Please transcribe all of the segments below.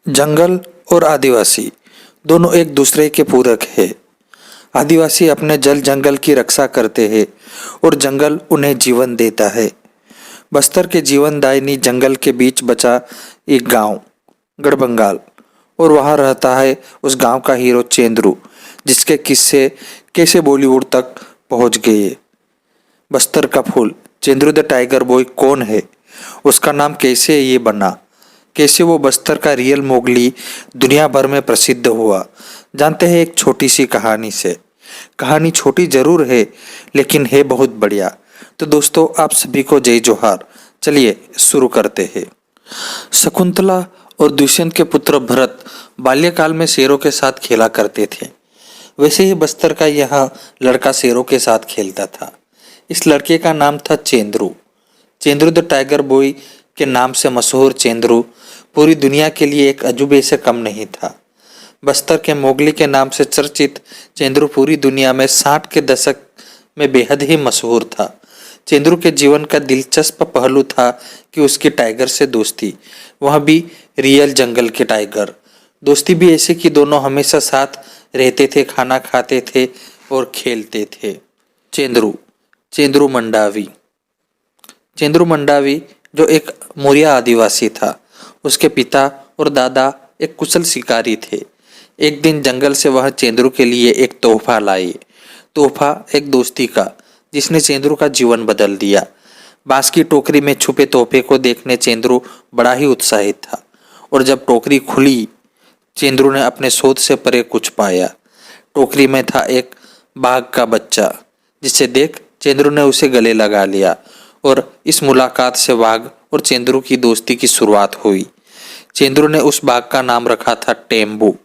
जंगल और आदिवासी दोनों एक दूसरे के पूरक है। आदिवासी अपने जल जंगल की रक्षा करते हैं और जंगल उन्हें जीवन देता है। बस्तर के जीवनदायिनी जंगल के बीच बचा एक गांव गढ़बंगाल, और वहां रहता है उस गांव का हीरो चेंद्रू, जिसके किस्से कैसे बॉलीवुड तक पहुंच गए। बस्तर का फूल चेंद्रू द टाइगर बॉय कौन है, उसका नाम कैसे ये बना, कैसे वो बस्तर का रियल मोगली दुनिया भर में प्रसिद्ध हुआ, जानते हैं एक छोटी सी कहानी से। कहानी छोटी जरूर है लेकिन है बहुत बढ़िया। तो दोस्तों, आप सभी को जय जोहार। चलिए शुरू करते हैं। शकुंतला और दुष्यंत के पुत्र भरत बाल्यकाल में शेरों के साथ खेला करते थे। वैसे ही बस्तर का यह लड़का शेरों के साथ खेलता था। इस लड़के का नाम था Chendru. Chendru the tiger boy के नाम से मशहूर चेंद्रू पूरी दुनिया के लिए एक अजूबे से कम नहीं था। बस्तर के मोगली के नाम से चर्चित चेंद्रू पूरी दुनिया में 60 के दशक में बेहद ही मशहूर था। चेंद्रू के जीवन का दिलचस्प पहलू था कि उसकी टाइगर से दोस्ती, वह भी रियल जंगल के टाइगर। दोस्ती भी ऐसे कि दोनों हमेशा साथ रहते थे, खाना खाते थे और खेलते थे। चेंद्रू चेंद्रू मंडावी चेंद्रू मंडावी जो एक मोरिया आदिवासी था। उसके पिता और दादा एक कुशल शिकारी थे। एक दिन जंगल से वह चेंद्रू के लिए एक तोहफा लाए। तोहफा एक दोस्ती का, जिसने चेंद्रू का जीवन बदल दिया। बांस की टोकरी में छुपे तोहफे को देखने चेंद्रू बड़ा ही उत्साहित था, और जब टोकरी खुली चेंद्रू ने अपने सोच से परे कुछ पाया। टोकरी में था एक बाघ का बच्चा, जिसे देख चेंद्रू ने उसे गले लगा लिया, और इस मुलाकात से बाघ और चेंद्रू की दोस्ती की शुरुआत हुई। चेंद्रू ने उस बाघ का नाम रखा था टेम्बू।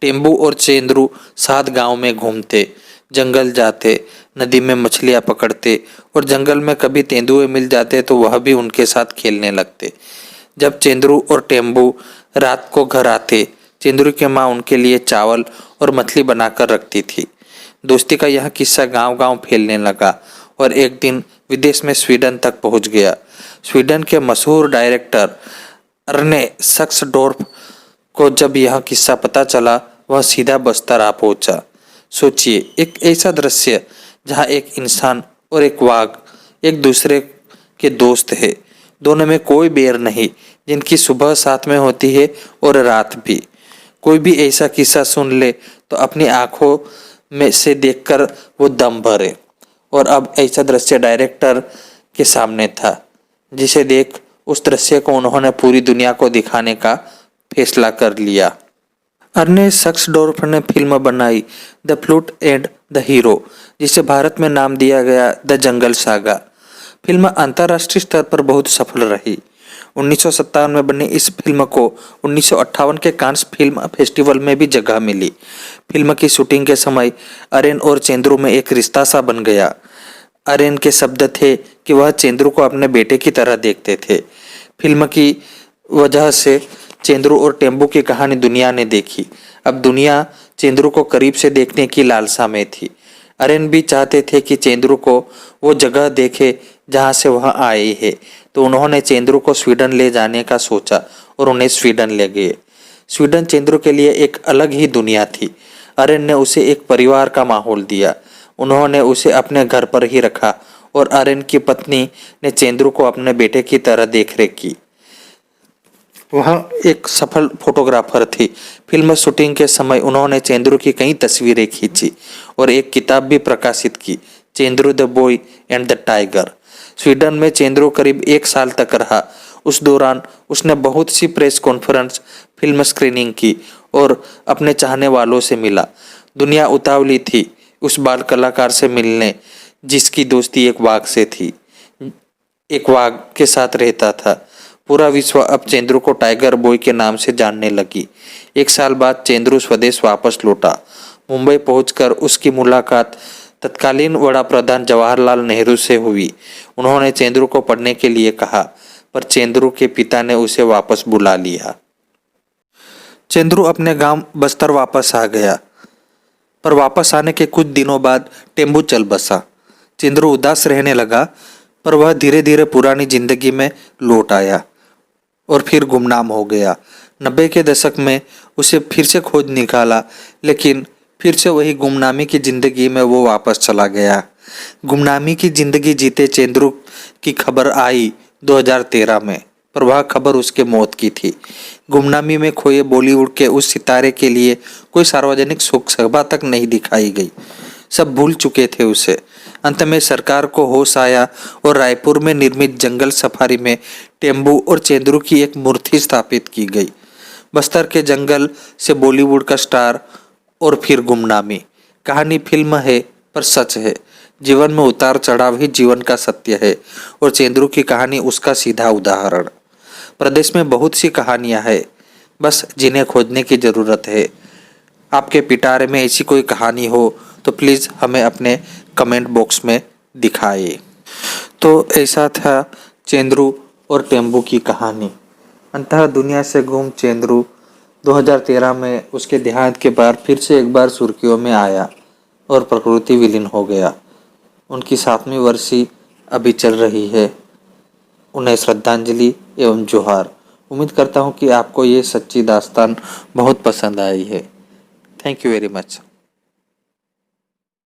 टेम्बू और चेंद्रू साथ गांव में घूमते, जंगल जाते, नदी में मछलियां पकड़ते, और जंगल में कभी तेंदुए मिल जाते तो वह भी उनके साथ खेलने लगते। जब चेंद्रू और टेम्बू रात को घर आते, चेंद्रू की माँ उनके लिए चावल और मछली बनाकर रखती थी। दोस्ती का यह किस्सा गांव-गांव फैलने लगा और एक दिन विदेश में स्वीडन तक पहुंच गया। स्वीडन के मशहूर डायरेक्टर अर्ने सक्सडोर्फ को जब यह किस्सा पता चला, वह सीधा बस्तर आ पहुंचा। सोचिए, एक ऐसा दृश्य जहां एक इंसान और एक वाघ एक दूसरे के दोस्त है, दोनों में कोई बैर नहीं, जिनकी सुबह साथ में होती है और रात भी। कोई भी ऐसा किस्सा सुन ले तो अपनी आंखों में से देखकर वो दम भरे। और अब ऐसा दृश्य डायरेक्टर के सामने था, जिसे देख उस दृश्य को उन्होंने पूरी दुनिया को दिखाने का फैसला कर लिया। अर्ने सक्सडोर्फ ने फिल्म बनाई the flute and the hero, जिसे भारत में नाम दिया गया द जंगल सागा। फिल्म अंतर्राष्ट्रीय स्तर पर बहुत सफल रही। 1957 में बनी इस फिल्म को 1958 के कांस फिल्म फेस्टिवल में भी जगह मिली। फिल्म की शूटिंग के समय अरेन और चेंद्रू में एक रिश्ता सा बन गया। अरेन के शब्द थे कि वह चेंद्रू को अपने बेटे की तरह देखते थे। फिल्म की वजह से चेंद्रू और टेम्बू की कहानी दुनिया ने देखी। अब दुनिया चेंद्रू को करीब से देखने की लालसा में थी। अरेन भी चाहते थे कि चेंद्रू को वो जगह देखे जहां से वह आए हैं, तो उन्होंने चेंद्रू को स्वीडन ले जाने का सोचा और उन्हें स्वीडन ले गए। स्वीडन चेंद्रू के लिए एक अलग ही दुनिया थी। अरेन ने उसे एक परिवार का माहौल दिया। उन्होंने उसे अपने घर पर ही रखा और अरेन की पत्नी ने चेंद्रू को अपने बेटे की तरह देखरेख की। वह एक सफल फोटोग्राफर थी। फिल्म शूटिंग के समय उन्होंने चेंद्रू की कई तस्वीरें खींची और एक किताब भी प्रकाशित की, Chendru the boy and the tiger. Sweden में चेंद्रू करीब 1 साल तक रहा। उस दौरान उसने बहुत सी प्रेस कॉन्फ्रेंस, फिल्म स्क्रीनिंग की और अपने चाहने वालों से मिला। दुनिया उतावली थी उस बाल कलाकार से मिलने, जिसकी दोस्ती एक वाघ से थी, एक वाघ के साथ रहता था। पूरा विश्व अब चेंद्रू को टाइगर बॉय के नाम से जानने लगी। 1 साल बाद चेंद्रू स्वदेश वापस लौटा। मुंबई पहुंचकर उसकी मुलाकात तत्कालीन वड़ा प्रधान जवाहरलाल नेहरू से हुई। उन्होंने चेंद्रू को पढ़ने के लिए कहा, पर चेंद्रू के पिता ने उसे वापस बुला लिया। चेंद्रू अपने गांव बस्तर वापस आ गया, पर वापस आने के कुछ दिनों बाद टेम्बू चल बसा। चेंद्रू उदास रहने लगा, पर वह धीरे धीरे पुरानी जिंदगी में लौट आया। और फिर गुमनाम हो गया। 90 के दशक में उसे फिर से खोज निकाला, लेकिन फिर से वही गुमनामी की जिंदगी में वो वापस चला गया। गुमनामी की जिंदगी जीते चेंद्रू की खबर आई 2013 में, पर वह खबर उसके मौत की थी। गुमनामी में खोए बॉलीवुड के उस सितारे के लिए कोई सार्वजनिक शोक सभा तक नहीं दिखाई गई। सब भूल चुके थे उसे। अंत में सरकार को होश आया और रायपुर में निर्मित जंगल सफारी में टेम्बू और चेंद्रू की एक मूर्ति स्थापित की गई। बस्तर के जंगल से बॉलीवुड का स्टार और फिर गुमनामी। कहानी फिल्म है पर सच है। जीवन में उतार चढ़ाव ही जीवन का सत्य है और चेंद्रू की कहानी उसका सीधा उदाहरण। प्रदेश में बहुत सी कहानियां हैं, बस जिन्हें खोजने की जरूरत है। आपके पिटारे में ऐसी कोई कहानी हो तो प्लीज़ हमें अपने कमेंट बॉक्स में दिखाइए। तो ऐसा था चेंद्रू और टेम्बू की कहानी। अंततः दुनिया से गुम चेंद्रू 2013 में उसके देहांत के बाद फिर से एक बार सुर्खियों में आया और प्रकृति विलीन हो गया। उनकी 7वीं वर्षी अभी चल रही है। उन्हें श्रद्धांजलि एवं जोहार। उम्मीद करता हूँ कि आपको ये सच्ची दास्तान बहुत पसंद आई है। Thank you very much.